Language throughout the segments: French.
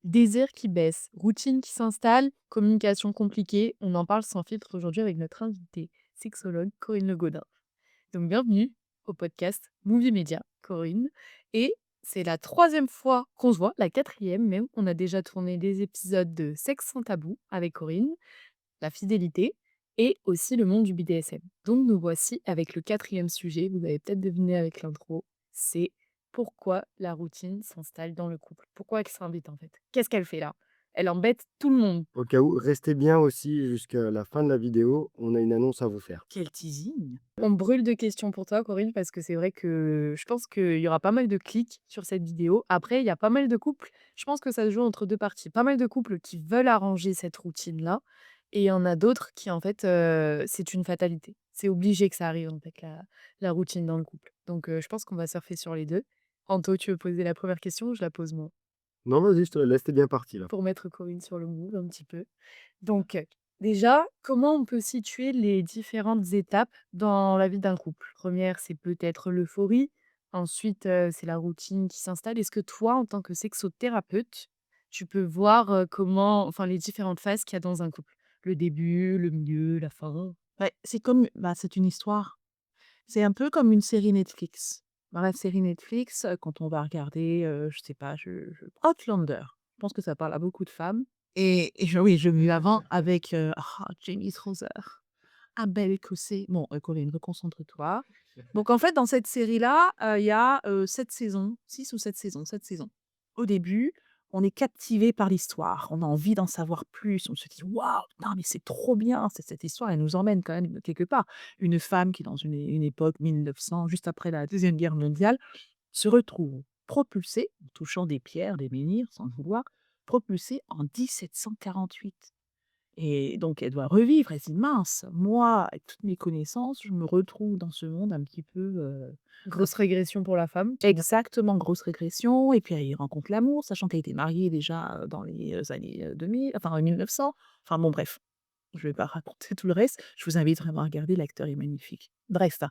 Désir qui baisse, routine qui s'installe, communication compliquée. On en parle sans filtre aujourd'hui avec notre invitée, sexologue Corinne Le Gaudin. Donc bienvenue au podcast Movie Media, Corinne. Et c'est la troisième fois qu'on se voit, la quatrième même. On a déjà tourné des épisodes de Sexe sans tabou avec Corinne, la fidélité et aussi le monde du BDSM. Donc nous voici avec le quatrième sujet, vous avez peut-être deviné avec l'intro, c'est pourquoi la routine s'installe dans le couple. Pourquoi elle s'invite en fait? Qu'est-ce qu'elle fait là? Elle embête tout le monde. Au cas où, restez bien aussi jusqu'à la fin de la vidéo, on a une annonce à vous faire. Quel teasing! On brûle de questions pour toi, Corinne, parce que c'est vrai que je pense qu'il y aura pas mal de clics sur cette vidéo. Après, il y a pas mal de couples. Je pense que ça se joue entre deux parties. Pas mal de couples qui veulent arranger cette routine-là. Et il y en a d'autres qui, en fait, c'est une fatalité. C'est obligé que ça arrive, en fait, la routine dans le couple. Donc, je pense qu'on va surfer sur les deux. Anto, tu veux poser la première question ou je la pose moi? Non, vas-y, je te la laisse, t'es bien parti là. Pour mettre Corinne sur le move un petit peu. Donc, déjà, comment on peut situer les différentes étapes dans la vie d'un couple? Première, c'est peut-être l'euphorie. Ensuite, c'est la routine qui s'installe. Est-ce que toi, en tant que sexothérapeute, tu peux voir, comment enfin, les différentes phases qu'il y a dans un couple? Le début, le milieu, la fin? C'est une histoire. C'est un peu comme une série Netflix. Dans la série Netflix, quand on va regarder, je sais pas, je Outlander. Je pense que ça parle à beaucoup de femmes et je l'ai vu avant avec, Jamie Fraser, un bel Écossais. Bon, Corinne, reconcentre-toi. Donc en fait, dans cette série-là, il y a, 7 saisons, 6 ou 7 saisons, 7 saisons. Au début, on est captivé par l'histoire, on a envie d'en savoir plus, on se dit: «Waouh, non mais c'est trop bien, cette histoire, elle nous emmène quand même quelque part». Une femme qui dans une époque 1900, juste après la deuxième guerre mondiale, se retrouve propulsée, en touchant des pierres, des menhirs, sans le vouloir, propulsée en 1748. Et donc elle doit revivre, elle se dit: «Mince, moi, avec toutes mes connaissances, je me retrouve dans ce monde un petit peu, Grosse régression pour la femme. exactement, grosse régression». Et puis elle rencontre l'amour, sachant qu'elle était mariée déjà, dans les, années, 2000, enfin 1900. Enfin bon bref, je vais pas raconter tout le reste. Je vous invite vraiment à regarder, l'acteur est magnifique. Bref, hein.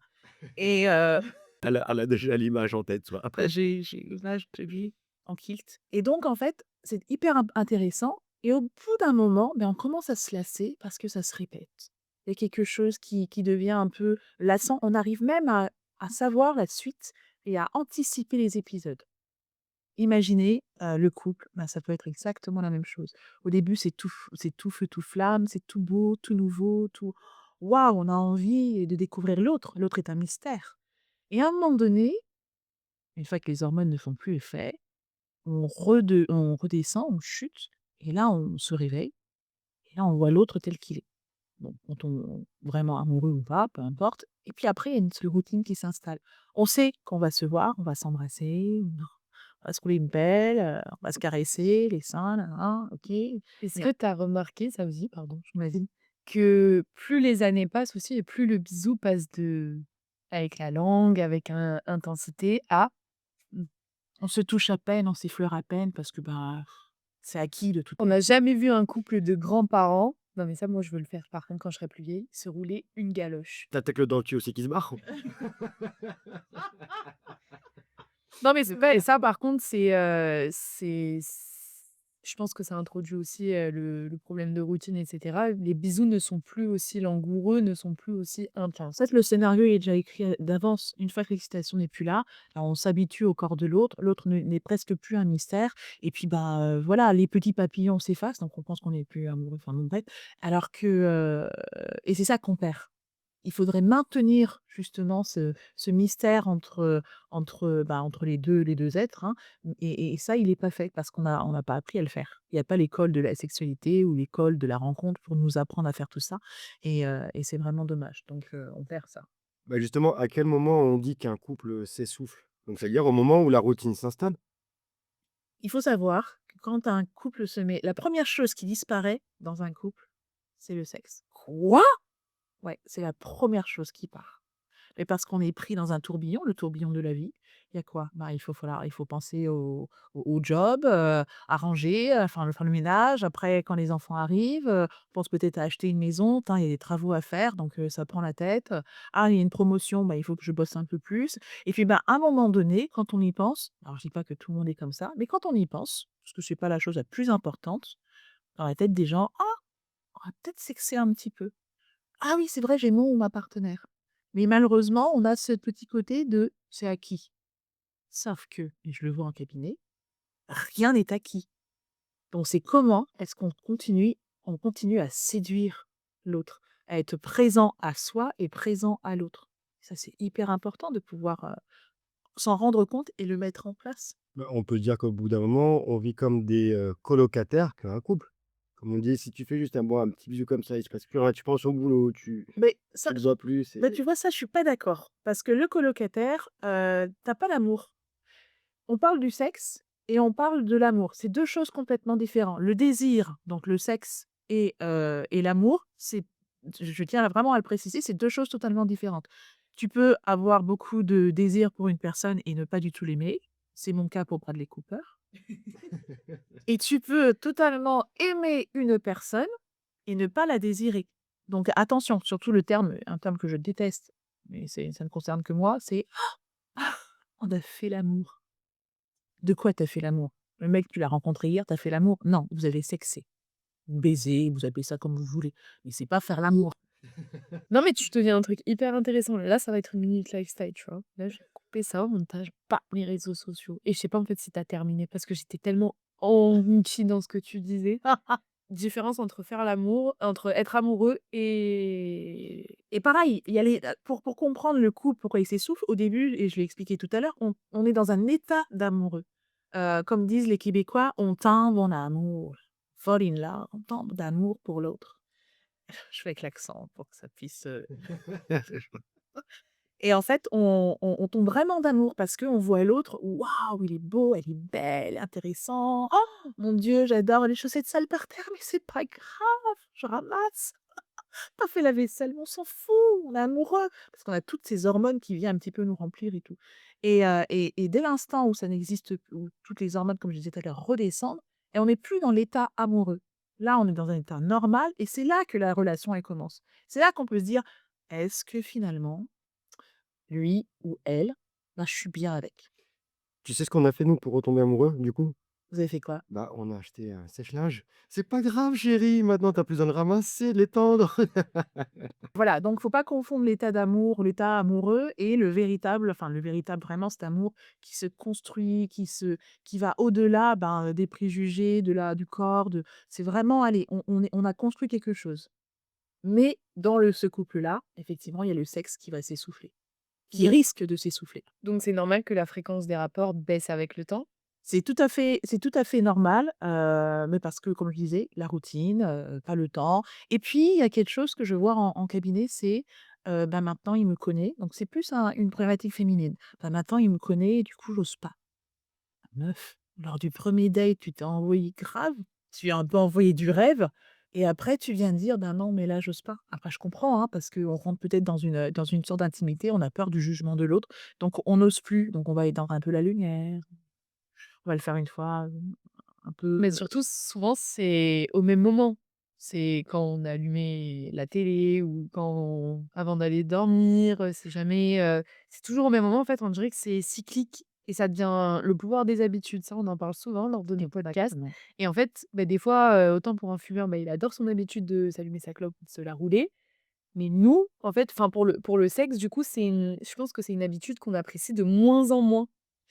Et Elle a déjà l'image en tête, toi. j'ai l'image de lui en kilt et donc en fait, c'est hyper intéressant et au bout d'un moment, on commence à se lasser parce que ça se répète. Il y a quelque chose qui devient un peu lassant. On arrive même à savoir la suite et à anticiper les épisodes. Imaginez, le couple, ça peut être exactement la même chose. Au début, c'est tout feu, tout flamme, c'est tout beau, tout nouveau, tout waouh, on a envie de découvrir l'autre. L'autre est un mystère et à un moment donné, une fois que les hormones ne font plus effet, on redescend, on chute et là, on se réveille et là, on voit l'autre tel qu'il est. Bon, quand on vraiment amoureux ou pas, peu importe. Et puis après, il y a une routine qui s'installe. On sait qu'on va se voir, on va s'embrasser, on va se couler une pelle, on va se caresser les seins, nin nin, OK. Est-ce Mais que tu as remarqué, ça aussi, pardon, vas-y. que plus les années passent aussi et plus le bisou passe de avec la langue, avec intensité à Mmh. On se touche à peine, on s'effleure à peine parce que, c'est acquis de toute on n'a jamais vu un couple de grands-parents, non mais ça moi je veux le faire par contre quand je serai plus vieille, se rouler une galoche. T'as que le dentier aussi qui se barre. Non mais c'est vrai et ça par contre je pense que ça introduit aussi, le problème de routine et cetera. Les bisous ne sont plus aussi langoureux, ne sont plus aussi En intenses. fait, le scénario il est déjà écrit, d'avance. Une fois que l'excitation n'est plus là, on s'habitue au corps de l'autre. L'autre n'est presque plus un mystère et puis, voilà, les petits papillons s'effacent, donc on pense qu'on n'est plus amoureux, enfin bon bref. Alors que, et c'est ça qu'on perd. Il faudrait maintenir justement ce mystère entre les deux êtres, hein, et ça, il est pas fait parce qu'on n'a pas appris à le faire. Il y a pas l'école de la sexualité ou l'école de la rencontre pour nous apprendre à faire tout ça et c'est vraiment dommage. Donc on perd ça. Bah, justement, à quel moment on dit qu'un couple s'essouffle? Donc c'est-à-dire au moment où la routine s'installe? Il faut savoir que quand un couple se met la première chose qui disparaît dans un couple, c'est le sexe. Quoi? Ouais, c'est la première chose qui part. Mais parce qu'on est pris dans un tourbillon, le tourbillon de la vie. Il y a quoi? Bah, il faut penser au job, à ranger, faire le ménage. Après, quand les enfants arrivent, on pense peut-être à acheter une maison. Tin, il y a des travaux à faire, donc ça prend la tête. Ah, il y a une promotion, bah, il faut que je bosse un peu plus. Et puis, bah, à un moment donné, quand on y pense, alors je dis pas que tout le monde est comme ça, mais quand on y pense, parce que c'est pas la chose la plus importante, dans la tête des gens: «Ah, on va peut-être sexer un petit peu. Ah oui, c'est vrai, j'ai mon ou ma partenaire». Mais malheureusement, on a ce petit côté de: «C'est acquis». Sauf que, et je le vois en cabinet, rien n'est acquis. Donc c'est comment est-ce on continue à séduire l'autre, à être présent à soi et présent à l'autre. Ça, c'est hyper important de pouvoir, s'en rendre compte et le mettre en place. Bah, on peut dire qu'au bout d'un moment, on vit comme des, colocataires qu'un couple. Comme on dit, si tu fais juste un petit bisou comme ça, il se passe plus rien, tu penses au boulot, Mais tu ça, le vois plus, bah, tu vois, ça, je suis pas d'accord parce que le colocataire, tu pas l'amour. On parle du sexe et on parle de l'amour. C'est 2 choses complètement différentes. Le désir, donc le sexe et l'amour, je tiens vraiment à le préciser, c'est 2 choses totalement différentes. Tu peux avoir beaucoup de désir pour une personne et ne pas du tout l'aimer. C'est mon cas pour Bradley Cooper. Et tu peux totalement aimer une personne et ne pas la désirer. Donc attention, surtout un terme que je déteste, mais ça ne concerne que moi, c'est: «Ah, on a fait l'amour». De quoi tu fait l'amour? Le mec, tu l'as rencontré hier, tu fait l'amour? Non, vous avez sexé. Baiser, vous appelez ça comme vous voulez, mais c'est pas faire l'amour. Non, mais tu te dis un truc hyper intéressant. Là, ça va être une minute lifestyle, tu vois? Là, je vais couper ça au montage, pas les réseaux sociaux et je sais pas, en fait, si tu as terminé parce que j'étais tellement engloutie dans ce que tu disais. Différence entre faire l'amour entre être amoureux Et pareil, il y a pour comprendre le couple, pourquoi il s'essouffle, au début, et je l'ai expliqué tout à l'heure, on est dans un état d'amoureux. Comme disent les Québécois: «On tombe en amour». Fall in love, on tombe d'amour pour l'autre. Je fais avec l'accent pour que ça puisse, et en fait, on tombe vraiment d'amour parce qu'on voit l'autre, waouh, il est beau, elle est belle, intéressant. Oh mon Dieu, j'adore les chaussettes sales par terre, mais c'est pas grave, je ramasse. Pas fait la vaisselle, mais on s'en fout, on est amoureux parce qu'on a toutes ces hormones qui viennent un petit peu nous remplir et tout. Et dès l'instant où ça n'existe plus, où toutes les hormones, comme je disais tout à l'heure, redescendent et on n'est plus dans l'état amoureux. Là, on est dans un état normal et c'est là que la relation, elle commence. C'est là qu'on peut se dire: «Est-ce que finalement lui ou elle, ben, je suis bien avec». Tu sais ce qu'on a fait nous pour retomber amoureux, du coup? Vous avez fait quoi? Bah, on a acheté un sèche-linge. «C'est pas grave chérie, maintenant tu as plus besoin de ramasser, de l'étendre». Voilà, donc faut pas confondre l'état d'amour, l'état amoureux et le véritable vraiment cet amour qui se construit, qui va au-delà, ben, des préjugés, du corps, c'est vraiment, allez, on a construit quelque chose. Mais dans ce couple-là, effectivement, il y a le sexe qui va s'essouffler, qui donc risque de s'essouffler. donc c'est normal que la fréquence des rapports baisse avec le temps? C'est tout à fait normal, mais parce que, comme je disais, la routine, pas le temps. Et puis, il y a quelque chose que je vois en cabinet, c'est, bah, maintenant il me connaît, donc c'est plus une problématique féminine. Bah, maintenant il me connaît et du coup j'ose pas. Meuf, lors du premier date, tu t'es envoyé grave, tu as un peu envoyé du rêve et après tu viens dire: «Ben non, mais là j'ose pas». Après je comprends, hein, parce qu'on rentre peut-être dans une sorte d'intimité, on a peur du jugement de l'autre, donc on n'ose plus, donc on va éteindre un peu la lumière, on va le faire une fois, un peu, Mais surtout, souvent, c'est au même moment. C'est quand on a allumé la télé ou avant d'aller dormir, c'est jamais, c'est toujours au même moment. En fait, on dirait que c'est cyclique et ça devient le pouvoir des habitudes. Ça, on en parle souvent lors de nos podcasts exactement. et en fait, bah, des fois, autant pour un fumeur, bah, il adore son habitude de s'allumer sa clope ou de se la rouler. Mais nous, en fait, enfin, pour le sexe, du coup, je pense que c'est une habitude qu'on apprécie de moins en moins.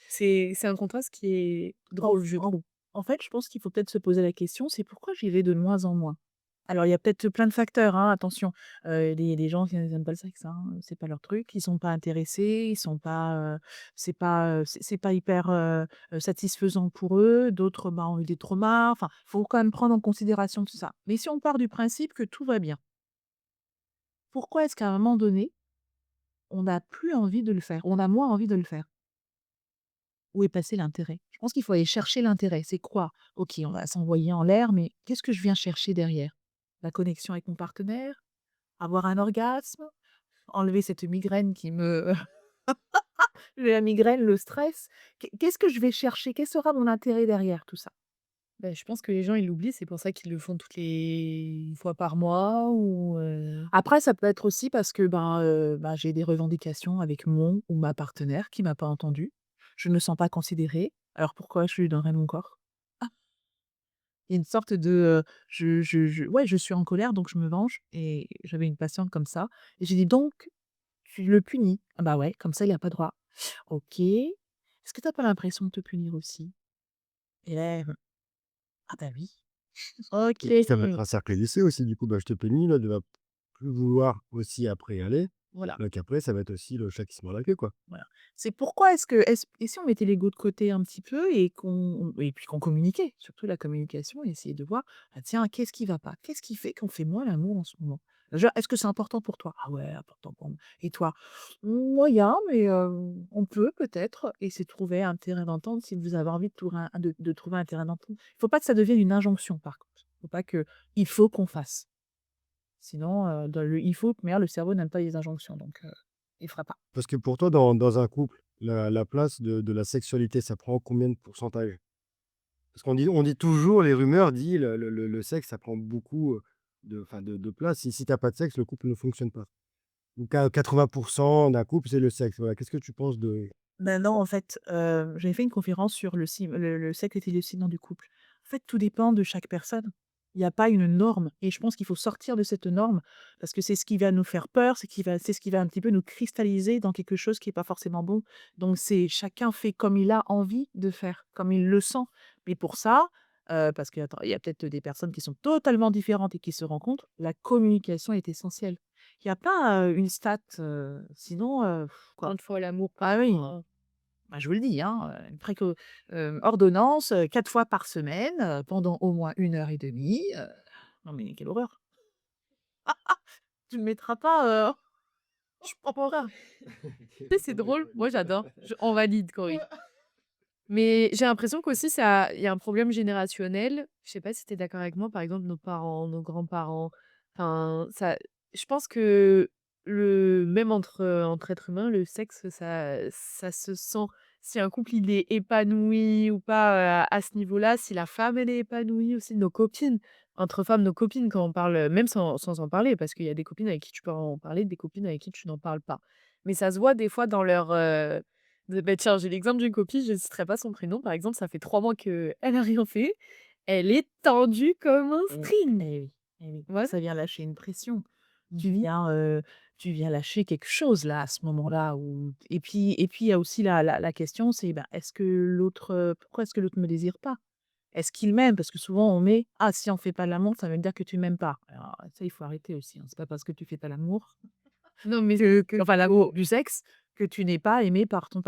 C'est un contraste qui est En drôle, je en trouve. en fait, je pense qu'il faut peut-être se poser la question, c'est pourquoi j'y vais de moins en moins? Alors, il y a peut-être plein de facteurs, hein, attention. Les gens qui n'aiment pas le sexe, hein, c'est pas leur truc. Ils sont pas intéressés, ils sont pas, c'est pas hyper, satisfaisant pour eux. D'autres, bah, ont eu des traumas. Enfin, faut quand même prendre en considération tout ça. Mais si on part du principe que tout va bien, pourquoi est-ce qu'à un moment donné, on n'a plus envie de le faire? On a moins envie de le faire? Où est passé l'intérêt? Je pense qu'il faut aller chercher l'intérêt. C'est quoi? OK, on va s'envoyer en l'air, mais qu'est-ce que je viens chercher derrière? La connexion avec mon partenaire? Avoir un orgasme? enlever cette migraine qui me la migraine, le stress. Qu'est-ce que je vais chercher? Quel sera mon intérêt derrière tout ça? Bah, je pense que les gens, ils l'oublient, c'est pour ça qu'ils le font toutes les une fois par mois ou Après, ça peut être aussi parce que, ben, j'ai des revendications avec mon ou ma partenaire qui m'a pas entendue. Je ne me sens pas considérée. Alors pourquoi je lui donnerais mon corps? Il y a une sorte de, je ouais, je suis en colère, donc je me venge et j'avais une patiente comme ça et j'ai dit: «Donc tu le punis?» «Ah bah ouais, comme ça il a pas droit». «OK. Est-ce que tu as pas l'impression de te punir aussi?» et là, elle me: «Ah bah oui». «OK». Et ça va être un cercle vicieux aussi du coup, bah, je te punis là, de va plus vouloir aussi après y aller, Voilà. donc après ça va être aussi le chat qui se mord la queue, quoi. Voilà. C'est pourquoi est-ce et si on mettait l'ego de côté un petit peu et puis qu'on communiquait? Surtout la communication et essayer de voir: «Ah tiens, qu'est-ce qui va pas? Qu'est-ce qui fait qu'on fait moins l'amour en ce moment? Déjà, est-ce que c'est important pour toi?» «Ah ouais, important pour moi» et toi? «Moyen, mais on peut peut-être» et c'est trouver un terrain d'entente si vous avez envie de trouver un terrain d'entente. Il faut pas que ça devienne une injonction par contre. Il faut pas que: «Il faut qu'on fasse». Sinon, dans le «il faut», mais le cerveau n'aime pas les injonctions donc il fera pas. Parce que pour toi dans un couple, la place de la sexualité, ça prend combien de pourcentage? Parce on dit toujours, les rumeurs disent le sexe, ça prend beaucoup, de place. Si tu as pas de sexe, le couple ne fonctionne pas. Ou 80 d'un couple, c'est le sexe. Voilà, qu'est-ce que tu penses de Ben non, en fait, j'avais fait une conférence sur le sexe était le ciment du couple. En fait, tout dépend de chaque personne. Il y a pas une norme et je pense qu'il faut sortir de cette norme parce que c'est ce qui va nous faire peur, c'est ce qui va un petit peu nous cristalliser dans quelque chose qui est pas forcément bon. Donc c'est chacun fait comme il a envie de faire, comme il le sent. Mais pour ça, parce que attends, il y a peut-être des personnes qui sont totalement différentes et qui se rencontrent, la communication est essentielle. Il y a pas, une stat, sinon, quoi. 30 fois l'amour Ah oui. par Bah, je vous le dis, hein, ordonnance, 4 fois par semaine, pendant au moins 1 heure et demie. Non mais quelle horreur! Tu ne mettras pas, je comprends pas. tu sais, c'est drôle, moi j'adore, on valide Corinne. Mais j'ai l'impression qu'aussi ça il y a un problème générationnel. Je sais pas si tu es d'accord avec moi, par exemple nos parents, nos grands-parents, enfin ça je pense que même entre êtres humains, le sexe ça se sent. Si un couple il est épanoui ou pas, à ce niveau-là, si la femme elle est épanouie aussi, nos copines, entre femmes, nos copines quand on parle, même sans en parler parce qu'il y a des copines avec qui tu peux en parler, des copines avec qui tu n'en parles pas. Mais ça se voit des fois dans leur, bah, tiens, j'ai l'exemple d'une copine, je ne citerai pas son prénom, par exemple, ça fait 3 mois qu'elle a rien fait. Elle est tendue comme un string. Eh oui, eh oui, Voilà. ça vient lâcher une pression. Tu Mmh. viens, tu viens lâcher quelque chose là, à ce moment-là où et puis il y a aussi la question, c'est, ben, est-ce que l'autre, pourquoi est-ce que l'autre me désire pas? Est-ce qu'il m'aime? Parce que souvent on met: «Ah si on fait pas l'amour, ça veut dire que tu m'aimes pas». Alors ça, il faut arrêter aussi, hein. C'est pas parce que tu fais pas l'amour Non, mais que enfin l'amour du sexe, que tu n'es pas aimé par ton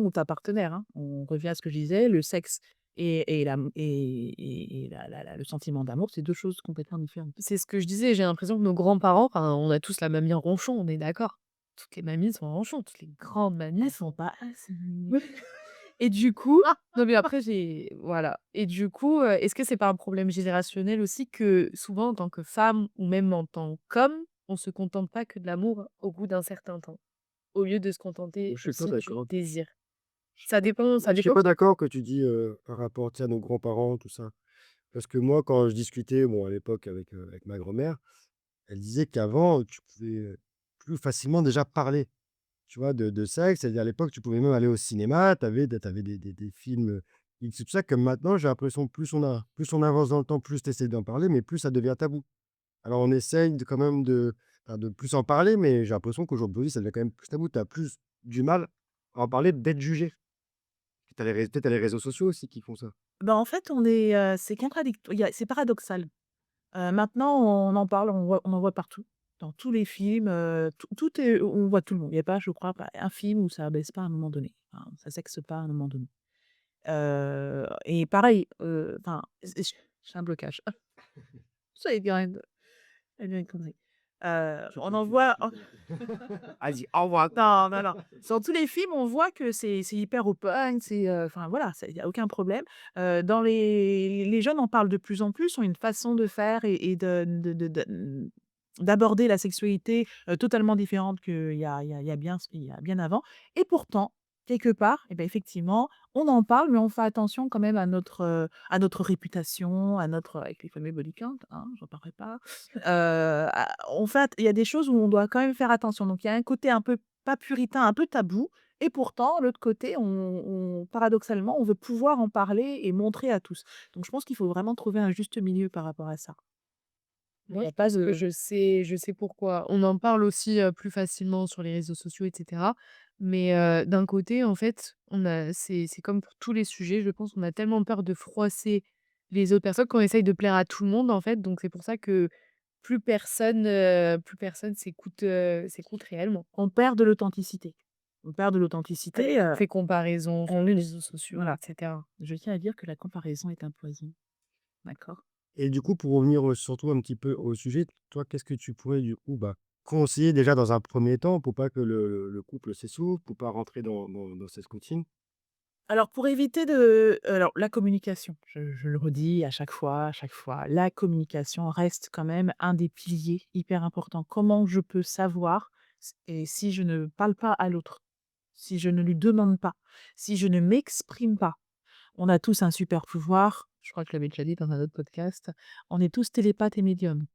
ou ta partenaire, hein. On revient à ce que je disais, le sexe et le sentiment d'amour, c'est 2 choses complètement différentes. c'est ce que je disais, j'ai l'impression que nos grands-parents, enfin, on a tous la mamie ronchon, on est d'accord? Toutes les mamies sont ronchons, toutes les grandes mamies Elles sont sont pas assez et du coup non, mais après voilà et du coup, est-ce que c'est pas un problème générationnel aussi que souvent en tant que femme ou même en tant qu'homme, on se contente pas que de l'amour au bout d'un certain temps, au lieu de se contenter je suis pas aussi du d'accord. désir? Ça Je suis dépend. pas d'accord que tu dis, par rapport, tu sais, à nos grands-parents, tout ça. Parce que moi, quand je discutais, bon, à l'époque avec ma grand-mère, elle disait qu'avant, tu pouvais, plus facilement déjà parler, tu vois, de sexe. C'est-à-dire à l'époque, tu pouvais même aller au cinéma, tu avais des films, X et tout ça, que maintenant, j'ai l'impression, plus on avance dans le temps, plus tu essaies d'en parler, mais plus ça devient tabou. Alors on essaye quand même de plus en parler, mais j'ai l'impression qu'aujourd'hui, ça devient quand même plus tabou. Tu as plus du mal à en parler, d'être jugé. Tu as peut-être les réseaux sociaux aussi qui font ça. Ben, en fait, c'est c'est paradoxal. Maintenant, on en parle, on en voit partout. Dans tous les films, tout est on voit tout le monde. Il y a pas, je crois, pas un film où ça baisse pas à un moment donné. Enfin, ça sexe pas à un moment donné. Et pareil, enfin, j'ai un blocage. J'allais dire une connerie. On en voit vas-y, au revoir. Non, non, non. Dans tous les films, on voit que c'est hyper open, enfin voilà, il y a aucun problème. Dans les jeunes en parlent de plus en plus, ont une façon de faire et d'aborder la sexualité, totalement différente qu'il y a bien avant et pourtant, quelque part et ben effectivement, on en parle, mais on fait attention quand même à notre réputation, à notre avec les fameux body count, hein, j'en parlerai pas. Il y a des choses où on doit quand même faire attention. Donc il y a un côté un peu pas puritain, un peu tabou et pourtant l'autre côté, on paradoxalement, on veut pouvoir en parler et montrer à tous. Donc je pense qu'il faut vraiment trouver un juste milieu par rapport à ça. Moi, je pense que je sais pourquoi. On en parle aussi, plus facilement sur les réseaux sociaux et cetera. Mais, d'un côté, en fait, c'est comme pour tous les sujets, je pense, on a tellement peur de froisser les autres personnes qu'on essaye de plaire à tout le monde, en fait. Donc c'est pour ça que plus personne s'écoute réellement. On perd de l'authenticité. On perd de l'authenticité, On fait comparaison sur les réseaux sociaux voilà. et cetera. Je tiens à dire que la comparaison est un poison. D'accord? Et du coup, pour revenir, surtout un petit peu au sujet, toi, qu'est-ce que tu pourrais du coup, bah, conseiller déjà dans un premier temps pour pas que le couple s'essouffle, pour pas rentrer dans cette routine? Alors pour éviter la communication, je le redis à chaque fois, la communication reste quand même un des piliers hyper importants. Comment je peux savoir si je ne parle pas à l'autre, si je ne lui demande pas, si je ne m'exprime pas? On a tous un super pouvoir, je crois que je l'avais déjà dit dans un autre podcast, on est tous télépathes et médiums.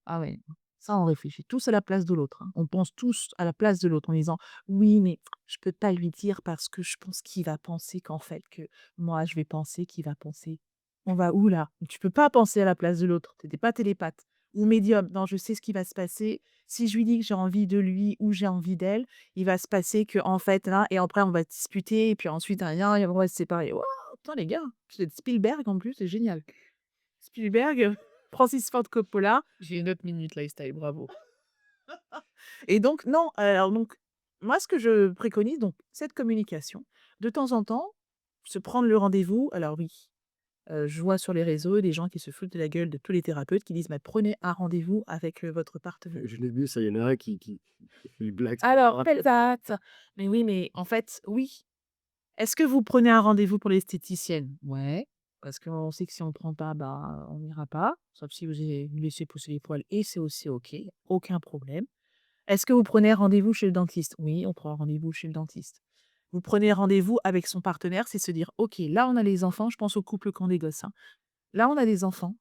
Ah ouais, ça on réfléchit tous à la place de l'autre, hein. On pense tous à la place de l'autre en disant: «Oui, mais je peux pas lui dire parce que je pense qu'il va penser qu'en fait que moi je vais penser qu'il va penser». On va où là? Tu peux pas penser à la place de l'autre, tu pas télépathe ou médium. Non, je sais ce qui va se passer. Si je lui dis que j'ai envie de lui ou j'ai envie d'elle, il va se passer que en fait là et après on va disputer et puis ensuite rien et on va se séparer. Waouh! Putain les gars, c'est Spielberg en plus, c'est génial. Spielberg, Francis Ford Coppola. J'ai une autre minute lifestyle, bravo. Et donc non, alors donc moi ce que je préconise donc cette communication, de temps en temps, se prendre le rendez-vous. Alors oui, je vois sur les réseaux des gens qui se foutent de la gueule de tous les thérapeutes qui disent: «Mais prenez un rendez-vous avec, votre partenaire». Je l'ai vu, ça, il y en a un qui fait une blague sur le Alors thérapeute. exact! Mais oui, mais en fait, oui. Est-ce que vous prenez un rendez-vous pour l'esthéticienne? Ouais, parce qu'on sait que si on ne prend pas, bah, on n'ira pas, sauf si vous avez laissé pousser les poils et c'est aussi OK, aucun problème. Est-ce que vous prenez rendez-vous chez le dentiste? Oui, on prend rendez-vous chez le dentiste. Vous prenez rendez-vous avec son partenaire, c'est se dire: «OK, là, on a les enfants», je pense aux couples qui ont des gosses, hein. Là, on a des enfants,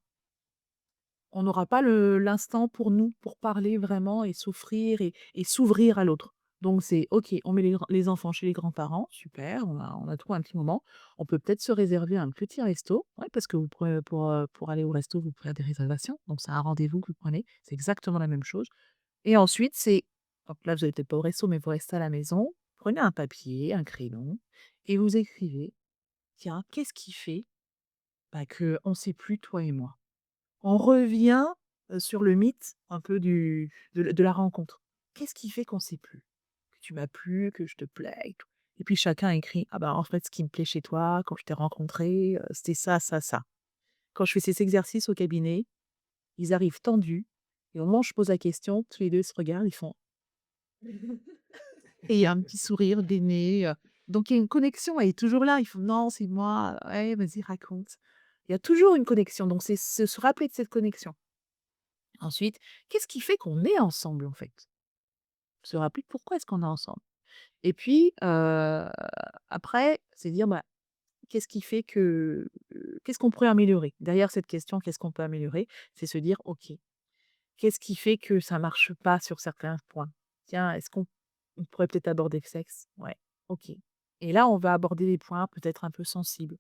on n'aura pas l'instant pour nous, pour parler vraiment et s'offrir et s'ouvrir à l'autre. Donc c'est OK, on met les enfants chez les grands-parents, super, on a trouvé un petit moment. On peut peut-être se réserver un petit resto, ouais, parce que vous prenez pour aller au resto, vous prenez des réservations, donc c'est un rendez-vous que vous prenez, c'est exactement la même chose. Et ensuite, donc là, vous allez peut-être pas au resto, mais vous restez à la maison, prenez un papier, un crayon et vous écrivez: «Tiens, qu'est-ce qui fait, bah, qu'on ne sait plus toi et moi?» On revient, sur le mythe un peu de la rencontre. Qu'est-ce qui fait qu'on ne sait plus? Que tu m'as plu, que je te plais et tout. Et puis chacun écrit: «Ah bah, en fait, ce qui me plaît chez toi, quand je t'ai rencontré, c'était ça, ça, ça». Quand je fais ces exercices au cabinet, ils arrivent tendus et au moment où je pose la question, tous les 2 se regardent, ils font et il y a un petit sourire gainé, donc il y a une connexion, elle est toujours là. Ils font: «Non, c'est moi, ouais, vas-y raconte». Il y a toujours une connexion, donc c'est se rappeler de cette connexion. Ensuite, qu'est-ce qui fait qu'on est ensemble, en fait? Se rappeler pourquoi est-ce qu'on est ensemble? Et puis, après, c'est dire, bah, qu'est-ce qui fait qu'est-ce qu'on pourrait améliorer? Derrière cette question, qu'est-ce qu'on peut améliorer? C'est se dire: «OK, qu'est-ce qui fait que ça marche pas sur certains points? Tiens, est-ce qu'on pourrait peut-être aborder le sexe? Ouais, OK. Et là, on va aborder des points peut-être un peu sensibles.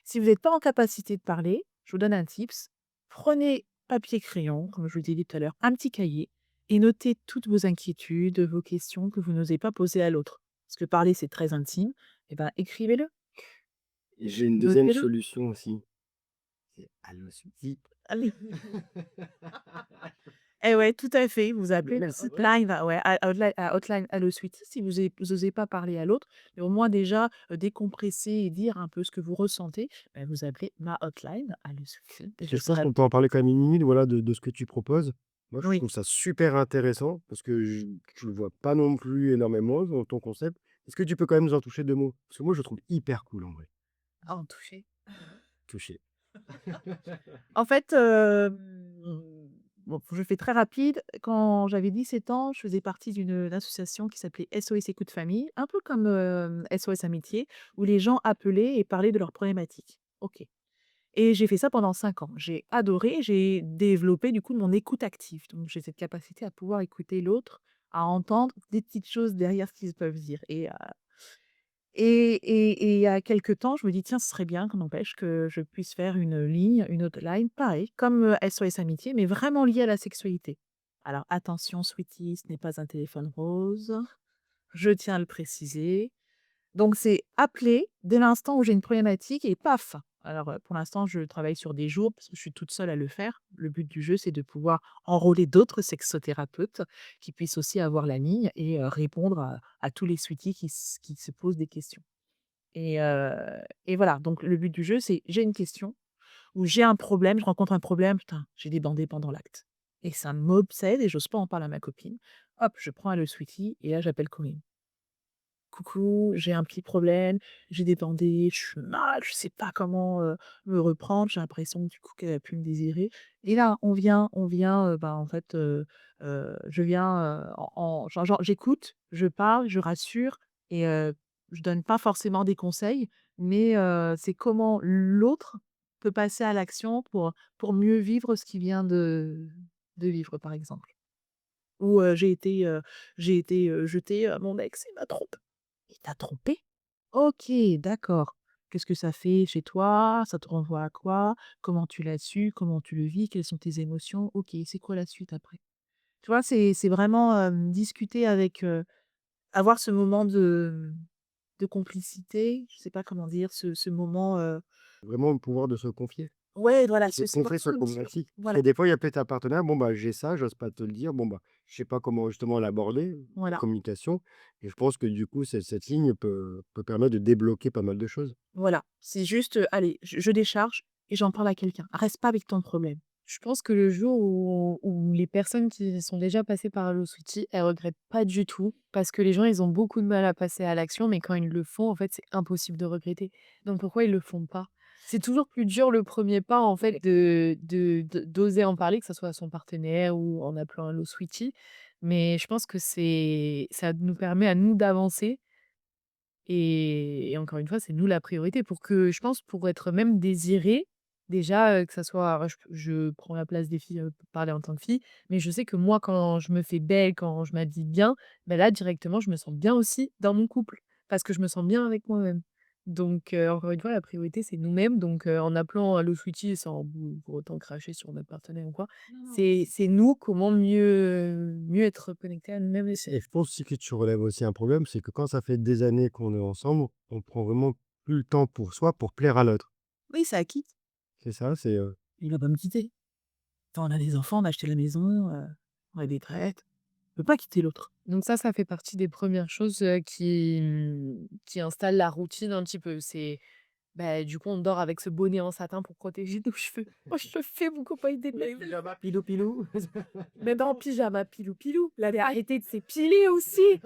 Si vous n'êtes pas en capacité de parler, je vous donne un tips. Prenez papier, crayon, comme je vous l'ai dit tout à l'heure, un petit cahier et notez toutes vos inquiétudes, vos questions que vous n'osez pas poser à l'autre. Parce que parler, c'est très intime. Eh ben, écrivez-le, Et j'ai une deuxième notez-le. solution aussi, c'est Allo Suzy. Allez. Eh ouais, tout à fait. Vous appelez le hotline, ouais, à Hotline Allo Suite si vous osez pas parler à l'autre, mais au moins déjà, décompresser et dire un peu ce que vous ressentez, bah, vous appelez ma hotline Allo Suite et je Et je pense serai qu'on peut en parler quand même une minute, voilà, de ce que tu proposes. Moi, je oui. trouve ça super intéressant parce que je le vois pas non plus énormément dans ton concept. Est-ce que tu peux quand même nous en toucher 2 mots? Parce que moi, je le trouve hyper cool en vrai. À en toucher. Touché. En fait, bon, je fais très rapide. Quand j'avais 17 ans, je faisais partie d'une association qui s'appelait SOS Écoute Famille, un peu comme, SOS Amitié, où les gens appelaient et parlaient de leurs problématiques. OK, et j'ai fait ça pendant 5 ans. J'ai adoré, j'ai développé du coup mon écoute active. Donc j'ai cette capacité à pouvoir écouter l'autre, à entendre des petites choses derrière ce qu'ils peuvent dire et il y a quelque temps, je me dis: «Tiens, ce serait bien qu'on n'empêche que je puisse faire une ligne, une hotline, pareil, comme, SOS Amitié, mais vraiment liée à la sexualité». Alors attention sweetie, ce n'est pas un téléphone rose, je tiens à le préciser. Donc c'est appeler dès l'instant où j'ai une problématique et paf! Alors, pour l'instant, je travaille sur des jours parce que je suis toute seule à le faire. Le but du jeu, c'est de pouvoir enrôler d'autres sexothérapeutes qui puissent aussi avoir la ligne et répondre à tous les sweeties qui se posent des questions. Et heu et voilà, donc le but du jeu, c'est j'ai une question ou j'ai un problème, je rencontre un problème, putain, j'ai débandé pendant l'acte et ça m'obsède et j'ose pas en parler à ma copine. Hop, je prends le sweetie et là, j'appelle Corinne. «Coucou, j'ai un petit problème, j'ai débandé, je suis mal, je sais pas comment, me reprendre, j'ai l'impression du coup qu'elle a pu me désirer» et là, bah, en fait, je viens, genre j'écoute, je parle, je rassure et je donne pas forcément des conseils, mais c'est comment l'autre peut passer à l'action pour mieux vivre ce qu'il vient de vivre, par exemple. Ou j'ai été jetée, mon ex, il m'a trompée. Il t'a trompé? OK, d'accord. Qu'est-ce que ça fait chez toi? Ça te renvoie à quoi? Comment tu l'as su? Comment tu le vis? Quelles sont tes émotions? OK, c'est quoi la suite après? Tu vois, c'est vraiment, discuter avec, avoir ce moment de complicité, je sais pas comment dire, ce moment, Vraiment le pouvoir de se confier. ouais, voilà, De ce confier moment sa sûr. problématique. Parce Voilà, que des fois, il y a peut-être un partenaire, bon, bah, j'ai ça, j'ose pas te le dire, bon, bah, je sais pas comment justement l'aborder, la voilà, communication. Et je pense que du coup, cette ligne peut permettre de débloquer pas mal de choses. voilà. C'est juste, allez, je décharge et j'en parle à quelqu'un. Reste pas avec ton problème. Je pense que le jour où les personnes qui sont déjà passées par Hello Sweetie, elles regrettent pas du tout parce que les gens, ils ont beaucoup de mal à passer à l'action, mais quand ils le font, en fait, c'est impossible de regretter. Donc pourquoi ils le font pas? C'est toujours plus dur le premier pas, en fait, d'oser en parler, que ça soit à son partenaire ou en appelant Hello Sweetie. Mais je pense que ça nous permet à nous d'avancer et encore une fois, c'est nous la priorité pour que je pense pour être même désirée, déjà, que ça soit alors je prends la place des filles, pour parler en tant que fille, mais je sais que moi, quand je me fais belle, quand je m'habille bien, bah, là, directement, je me sens bien aussi dans mon couple, parce que je me sens bien avec moi-même. Donc encore une fois, la priorité, c'est nous-mêmes, donc en appelant Hello Sweetie sans pour autant cracher sur notre partenaire ou quoi, Non, non. c'est nous, comment mieux être connectés à nous-mêmes aussi. Et je pense aussi que tu relèves aussi un problème, c'est que quand ça fait des années qu'on est ensemble, on prend vraiment plus le temps pour soi pour plaire à l'autre. Oui, ça quitte. C'est ça, c'est, Il va pas me quitter. Enfin, on a des enfants, on a acheté la maison, on a des traites. On peut pas quitter l'autre. Donc ça fait partie des premières choses, qui installent la routine un petit peu. C'est, bah, du coup, on dort avec ce bonnet en satin pour protéger nos cheveux. Moi, je le fais, mon copain, il déteste. pyjama pilou pilou. Même en pyjama, pilou pilou. Il avait arrêté de s'épiler aussi.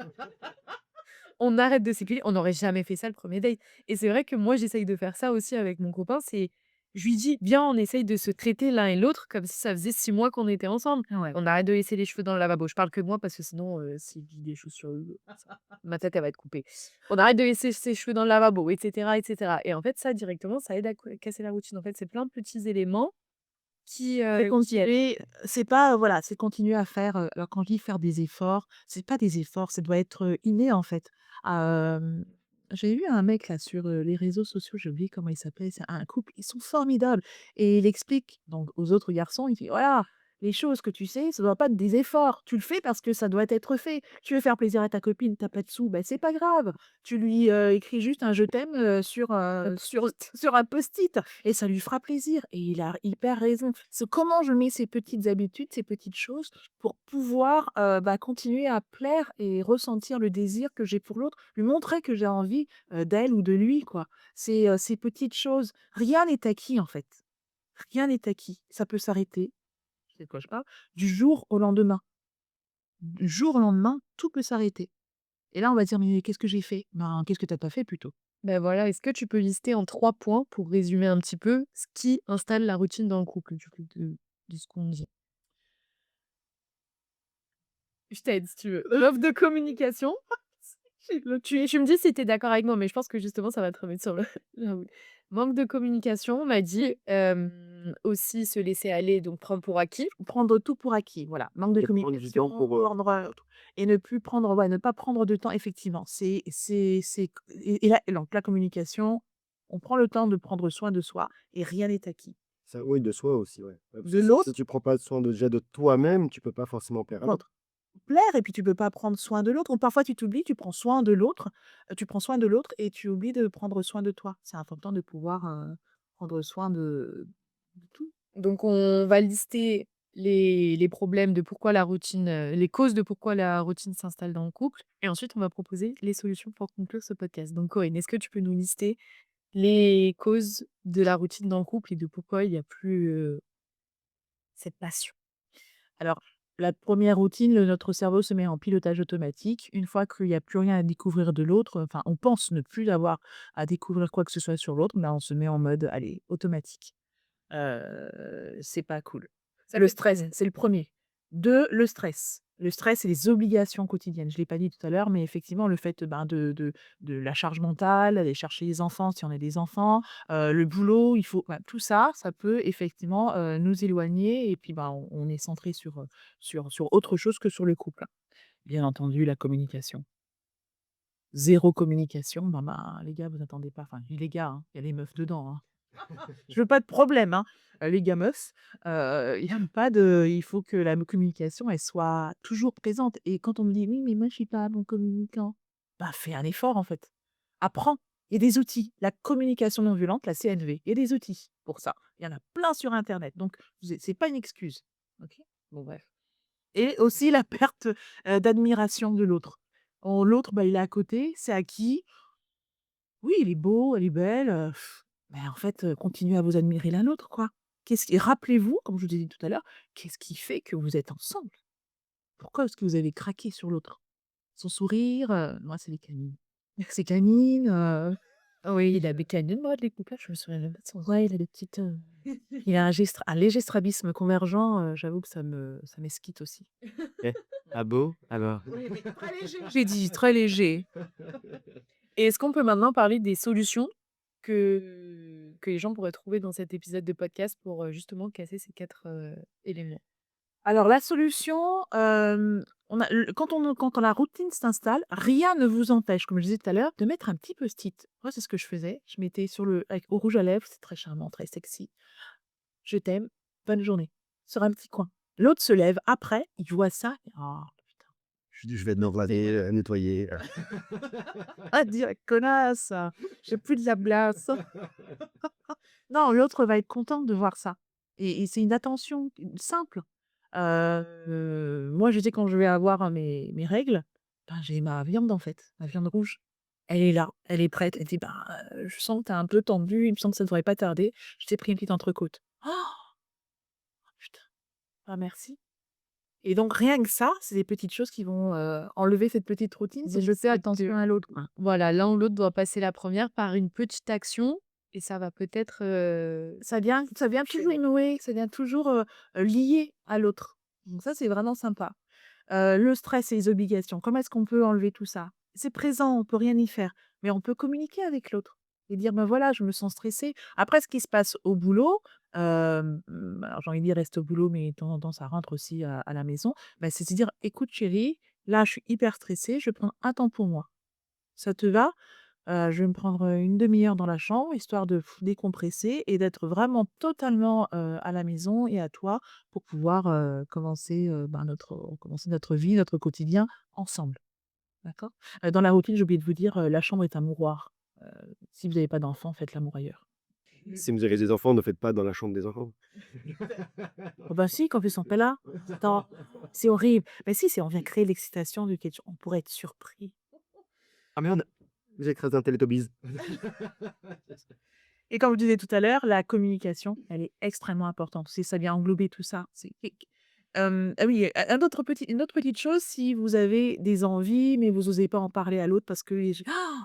On arrête de s'épiler. On n'aurait jamais fait ça le premier date et c'est vrai que moi, j'essaye de faire ça aussi avec mon copain. C'est je lui dis: «Viens, on essaye de se traiter l'un et l'autre comme si ça faisait 6 mois qu'on était ensemble. Ouais. On arrête de laisser les cheveux dans le lavabo». Je parle que de moi parce que sinon, s'il dit des choses sur eux, ma tête, elle va être coupée. On arrête de laisser ses cheveux dans le lavabo et cetera et cetera et en fait, ça, directement, ça aide à casser la routine. En fait, c'est plein de petits éléments C'est qui aident. continuer, c'est pas, voilà, c'est continuer à faire, alors quand je dis faire des efforts, c'est pas des efforts, ça doit être, inné en fait. Hem, j'ai vu un mec là sur, les réseaux sociaux, j'ai oublié comment il s'appelait, c'est un couple, ils sont formidables et il explique donc aux autres garçons, il fait: «Voilà, les choses que tu sais, ça doit pas être des efforts. Tu le fais parce que ça doit être fait. Tu veux faire plaisir à ta copine, tu pas de sous, ben c'est pas grave. Tu lui, écris juste un "je t'aime", sur un post-it et ça lui fera plaisir et il a hyper raison. C'est comment je mets ces petites habitudes, ces petites choses pour pouvoir, bah, continuer à plaire et ressentir le désir que j'ai pour l'autre, lui montrer que j'ai envie, d'elle ou de lui, quoi. C'est, ces petites choses. Rien n'est acquis, en fait. Rien n'est acquis. Ça peut s'arrêter, tu sais de quoi je parle, du jour au lendemain. Du jour au lendemain, tout peut s'arrêter et là, on va dire: «Mais qu'est-ce que j'ai fait?» Ben, qu'est-ce que tu as pas fait plutôt? Ben voilà, est-ce que tu peux lister en 3 points pour résumer un petit peu ce qui installe la routine dans le couple, du coup, de ce qu'on dit? Je t'aide si tu veux. L'offre de communication. Tu me dis si tu es d'accord avec moi, mais je pense que justement, ça va te remettre sur le la route. Manque de communication, on m'a dit, aussi se laisser aller, donc prendre pour acquis. Prendre tout pour acquis, voilà. Manque de Et prendre du temps communication, pour, et ne plus prendre ouais, ne pas prendre de temps, effectivement. Et là donc la communication, on prend le temps de prendre soin de soi et rien n'est acquis. ça oui, de soi aussi, ouais. Ouais, parce De que si l'autre, tu prends pas soin déjà de toi-même, tu peux pas forcément plaire à pour l'autre. plaire et puis tu peux pas prendre soin de l'autre ou parfois tu t'oublies, tu prends soin de l'autre, tu prends soin de l'autre et tu oublies de prendre soin de toi. C'est important de pouvoir, prendre soin de tout. Donc on va lister les problèmes de pourquoi la routine, les causes de pourquoi la routine s'installe dans le couple et ensuite on va proposer les solutions pour conclure ce podcast. Donc Corinne, est-ce que tu peux nous lister les causes de la routine dans le couple et de pourquoi il y a plus, cette passion? Alors, la première routine, notre cerveau se met en pilotage automatique. Une fois qu'il y a plus rien à découvrir de l'autre, enfin, on pense ne plus avoir à découvrir quoi que ce soit sur l'autre, on se met en mode, allez, automatique. C'est pas cool. Ça Le peut être stress, c'est le premier. 2, le stress. Le stress et les obligations quotidiennes. Je l'ai pas dit tout à l'heure, mais effectivement, le fait, ben, de la charge mentale, aller chercher les enfants si on a des enfants, le boulot, il faut tout ça, ça peut effectivement, nous éloigner et puis, ben, on est centré sur autre chose que sur le couple. Bien entendu, la communication. Zéro communication, les gars, vous attendez pas enfin, je dis les gars, hein, il y a les meufs dedans, hein. Je veux pas de problème, hein, les gamos, il y a pas de il faut que la communication, elle soit toujours présente et quand on me dit: «Oui, mais moi je suis pas bon communicant», bah, fais un effort, en fait. Apprends. Il y a des outils. La communication non violente, la CNV, il y a des outils pour ça. Il y en a plein sur internet, donc c'est pas une excuse. OK? Bon bref et aussi la perte, d'admiration de l'autre. L'autre, bah, il est à côté, c'est acquis. Oui, il est beau, elle est belle, mais en fait, continuez à vous admirer l'un l'autre, quoi. Qu'est-ce qui rappelez-vous, comme je vous ai dit tout à l'heure, qu'est-ce qui fait que vous êtes ensemble? Pourquoi est-ce que vous avez craqué sur l'autre? Son sourire, moi, c'est les canines. Ses canines, Oui, il a bécane moi de les couples, je me souviens même pas de son ouais, il a des petites, il a un léger strabisme convergent, j'avoue que ça m'esquite aussi. Eh, ah beau? Alors? Oui, mais très léger. J'ai dit très léger. et est-ce qu'on peut maintenant parler des solutions que les gens pourraient trouver dans cet épisode de podcast pour, justement casser ces 4 éléments? Alors la solution, on a le quand la routine s'installe, rien ne vous empêche, comme je disais tout à l'heure, de mettre un petit post-it. Moi, c'est ce que je faisais. Je mettais au rouge à lèvres, c'est très charmant, très sexy. «Je t'aime, bonne journée», sur un petit coin. L'autre se lève après, il voit ça, et «Oh putain, Je vais me c'est laver, vrai». nettoyer, Ah direct: «Connasse, j'ai plus de la place». Non, l'autre va être content de voir ça et c'est une attention simple. Moi, je sais quand je vais avoir, mes règles, ben, j'ai ma viande, en fait, ma viande rouge. Elle est là, elle est prête. Elle dit: «Ben, je sens que tu es un peu tendu, il me semble que ça devrait pas tarder. Je t'ai pris une petite entrecôte». Oh putain, ah merci et donc rien que ça, c'est des petites choses qui vont, enlever cette petite routine, Donc c'est je je fais sais attention que à l'autre, quoi. voilà, l'un ou l'autre doit passer la première par une petite action et ça va peut-être, Ça vient toujours enchaîner. oui, ça vient toujours, lié à l'autre. Donc ça, c'est vraiment sympa. Le stress et les obligations, comment est-ce qu'on peut enlever tout ça? C'est présent, on peut rien y faire, mais on peut communiquer avec l'autre et dire: «Ben, voilà, je me sens stressée». Après ce qui se passe au boulot, alors j'ai envie de dire reste au boulot, mais de temps en temps ça rentre aussi à la maison, bah, c'est se dire: «Écoute chérie, là je suis hyper stressée, je prends un temps pour moi. Ça te va? Je vais me prendre, une demi-heure dans la chambre, histoire de décompresser et d'être vraiment totalement, à la maison et à toi pour pouvoir, commencer notre vie, notre quotidien ensemble. D'accord? Dans la routine, j'ai oublié de vous dire, la chambre est un mouroir. Si vous n'avez pas d'enfants, faites l'amour ailleurs. Si vous avez des enfants, ne faites pas dans la chambre des enfants. Oh bah si, quand ils sont pas là. Attends, c'est horrible. Mais si, on vient créer l'excitation de quelque on pourrait être surpris. Ah merde, j'ai écrasé un Teletubbies. Et comme je disais tout à l'heure, la communication, elle est extrêmement importante. Si ça vient englober tout ça. Ah oui, une autre petite chose, si vous avez des envies, mais vous osez pas en parler à l'autre parce que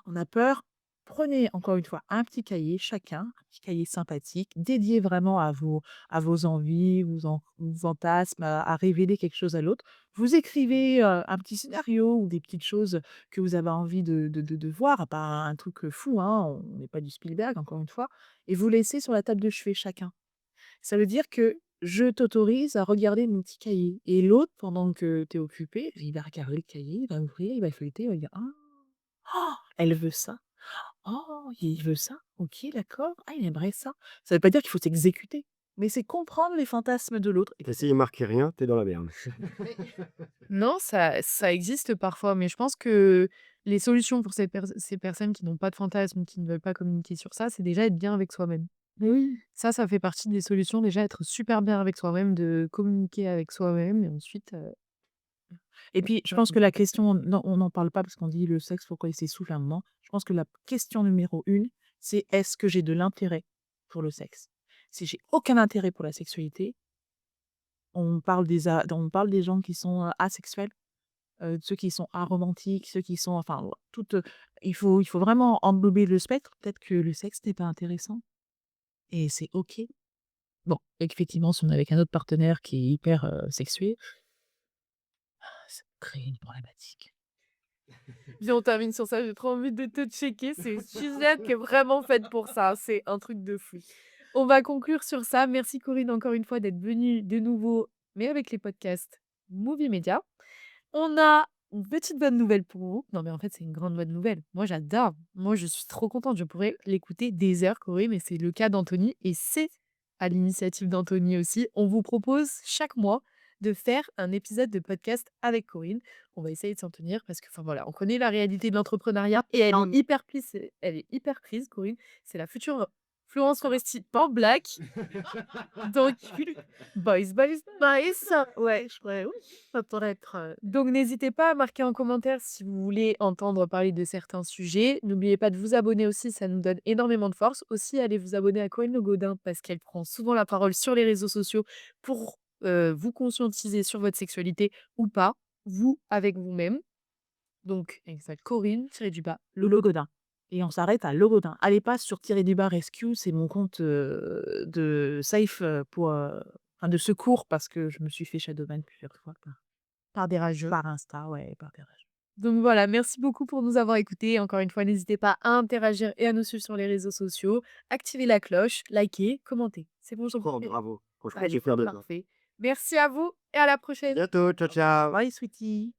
on a peur, Prenez encore une fois un petit cahier chacun, un petit cahier sympathique, dédié vraiment à vos envies, vos fantasmes, à révéler quelque chose à l'autre. Vous écrivez, un petit scénario ou des petites choses que vous avez envie de voir, pas un truc, fou, hein, on n'est pas du Spielberg encore une fois, et vous laissez sur la table de chevet chacun. Ça veut dire que je t'autorise à regarder mon petit cahier et l'autre, pendant que tu es occupé, il va regarder le cahier, il va ouvrir, il va feuilleter, il va dire: «Ah! Ah! Elle veut ça. Oh, il veut ça. OK, d'accord. Ah, il aimerait ça». Ça veut pas dire qu'il faut s'exécuter, mais c'est comprendre les fantasmes de l'autre et Tu essaies de marquer rien, tu es dans la merde. Mais non, ça existe parfois, mais je pense que les solutions pour ces personnes qui n'ont pas de fantasme, qui ne veulent pas communiquer sur ça, c'est déjà être bien avec soi-même. oui. Ça fait partie des solutions, déjà être super bien avec soi-même, de communiquer avec soi-même et ensuite, Et puis, je pense que la question, non, on n'en parle pas parce qu'on dit le sexe, pourquoi il s'essouffle à un moment. Je pense que la question numéro 1, c'est: «Est-ce que j'ai de l'intérêt pour le sexe?» Si j'ai aucun intérêt pour la sexualité, on parle des gens qui sont, asexuels, ceux qui sont aromantiques, ceux qui sont enfin, toutes, il faut vraiment englober le spectre. Peut-être que le sexe n'est pas intéressant et c'est OK. Bon, effectivement, si on est avec un autre partenaire qui est hyper, sexué, ça peut créer une problématique. viens, on termine sur ça, j'ai trop envie de te checker, c'est Gisèle qui est vraiment faite pour ça, c'est un truc de fou. On va conclure sur ça. Merci Corinne encore une fois d'être venue de nouveau, mais avec les podcasts Movie Media. On a une petite bonne nouvelle pour vous. Non, mais en fait, c'est une grande bonne nouvelle. Moi, j'adore. Moi, je suis trop contente. Je pourrais l'écouter des heures, Corinne, mais c'est le cas d'Anthony et c'est à l'initiative d'Anthony aussi. On vous propose chaque mois de faire un épisode de podcast avec Corinne. On va essayer de s'en tenir parce que, enfin voilà, on connaît la réalité de l'entrepreneuriat et elle est hyper prise, Corinne. C'est la future Florence Foresti, pas black. Donc, boys. Ouais, je pourrais, oui, ça pourrait être. Donc, n'hésitez pas à marquer en commentaire si vous voulez entendre parler de certains sujets. N'oubliez pas de vous abonner aussi, ça nous donne énormément de force. Aussi, allez vous abonner à Corinne Le Gaudin parce qu'elle prend souvent la parole sur les réseaux sociaux pour vous conscientiser sur votre sexualité ou pas, vous avec vous-même. Donc, exact. Corinne, tiré du bas, Le Logodin et on s'arrête à Logodin. Allez pas sur _rescue, c'est mon compte, de safe, pour, enfin de secours parce que je me suis fait shadowban plusieurs fois par des rageux. par Insta, ouais, par des rage. Donc voilà, merci beaucoup pour nous avoir écoutés. Encore une fois, n'hésitez pas à interagir et à nous suivre sur les réseaux sociaux. Activez la cloche, likez, commentez. C'est bon, Oh, bravo. Franchement, je Allez, suis fier de toi. parfait. Merci à vous et à la prochaine. Bientôt, ciao, ciao. Bye sweetie.